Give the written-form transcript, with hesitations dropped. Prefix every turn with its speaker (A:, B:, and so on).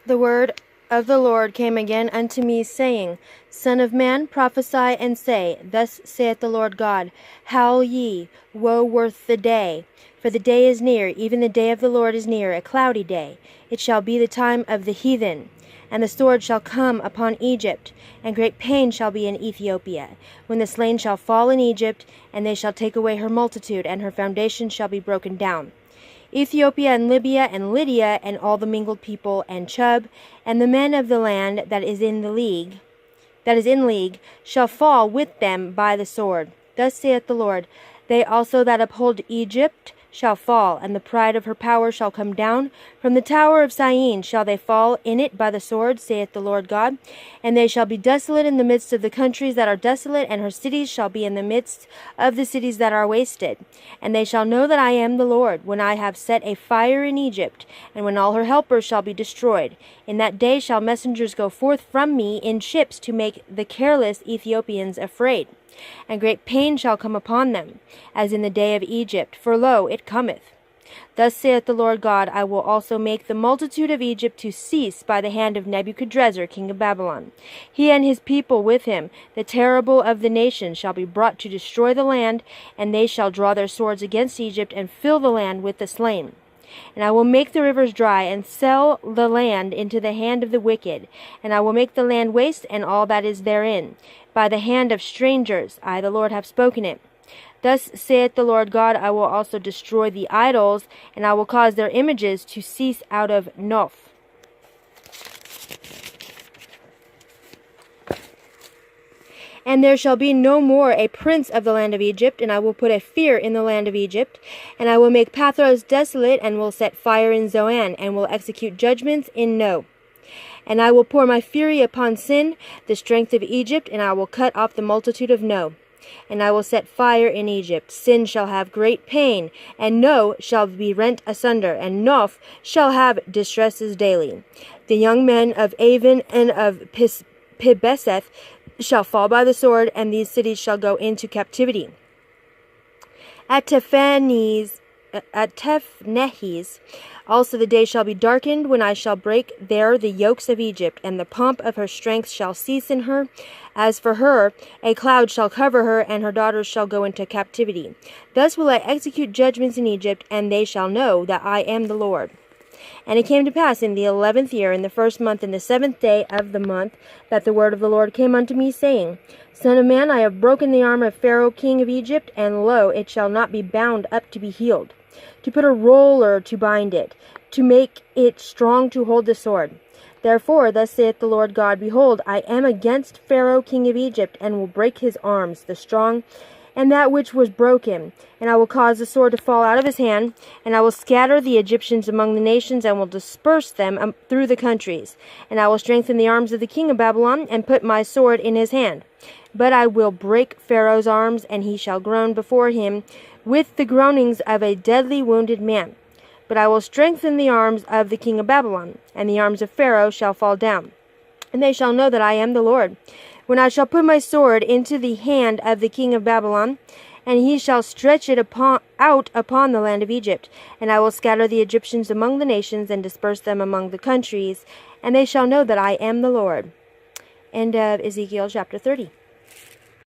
A: The word of the Lord came again unto me, saying, Son of man, prophesy and say, Thus saith the Lord God, Howl ye, woe worth the day! For the day is near, even the day of the Lord is near, a cloudy day. It shall be the time of the heathen. And the sword shall come upon Egypt, and great pain shall be in Ethiopia, when the slain shall fall in Egypt, and they shall take away her multitude, and her foundation shall be broken down. Ethiopia and Libya and Lydia and all the mingled people and Chub and the men of the land that is in league shall fall with them by the sword. Thus saith the Lord, they also that uphold Egypt shall fall, and the pride of her power shall come down. From the tower of Syene shall they fall in it by the sword, saith the Lord God. And they shall be desolate in the midst of the countries that are desolate, and her cities shall be in the midst of the cities that are wasted. And they shall know that I am the Lord, when I have set a fire in Egypt, and when all her helpers shall be destroyed. In that day shall messengers go forth from me in ships to make the careless Ethiopians afraid. And great pain shall come upon them, as in the day of Egypt, for lo, it cometh. Thus saith the Lord God, I will also make the multitude of Egypt to cease by the hand of Nebuchadrezzar king of Babylon. He and his people with him, the terrible of the nations, shall be brought to destroy the land, and they shall draw their swords against Egypt, and fill the land with the slain. And I will make the rivers dry, and sell the land into the hand of the wicked. And I will make the land waste, and all that is therein, by the hand of strangers. I, the Lord, have spoken it. Thus saith the Lord God, I will also destroy the idols, and I will cause their images to cease out of Noph. And there shall be no more a prince of the land of Egypt, and I will put a fear in the land of Egypt. And I will make Pathros desolate, and will set fire in Zoan, and will execute judgments in No. And I will pour my fury upon Sin, the strength of Egypt, and I will cut off the multitude of No. And I will set fire in Egypt. Sin shall have great pain, and No shall be rent asunder, and Noph shall have distresses daily. The young men of Avon and of Pibeseth shall fall by the sword, and these cities shall go into captivity. At Tephnehes also the day shall be darkened, when I shall break there the yokes of Egypt, and the pomp of her strength shall cease in her. As for her, a cloud shall cover her, and her daughters shall go into captivity. Thus will I execute judgments in Egypt, and they shall know that I am the Lord. And it came to pass in the 11th year, in the 1st month, in the 7th day of the month, that the word of the Lord came unto me, saying, Son of man, I have broken the arm of Pharaoh king of Egypt, and lo, it shall not be bound up to be healed, to put a roller to bind it, to make it strong to hold the sword. Therefore, thus saith the Lord God, Behold, I am against Pharaoh king of Egypt, and will break his arms, the strong, and that which was broken. And I will cause the sword to fall out of his hand, and I will scatter the Egyptians among the nations, and will disperse them through the countries. And I will strengthen the arms of the king of Babylon, and put my sword in his hand. But I will break Pharaoh's arms, and he shall groan before him with the groanings of a deadly wounded man. But I will strengthen the arms of the king of Babylon, and the arms of Pharaoh shall fall down. And they shall know that I am the Lord, when I shall put my sword into the hand of the king of Babylon, and he shall stretch it out upon the land of Egypt. And I will scatter the Egyptians among the nations, and disperse them among the countries, and they shall know that I am the Lord. End of Ezekiel chapter 30.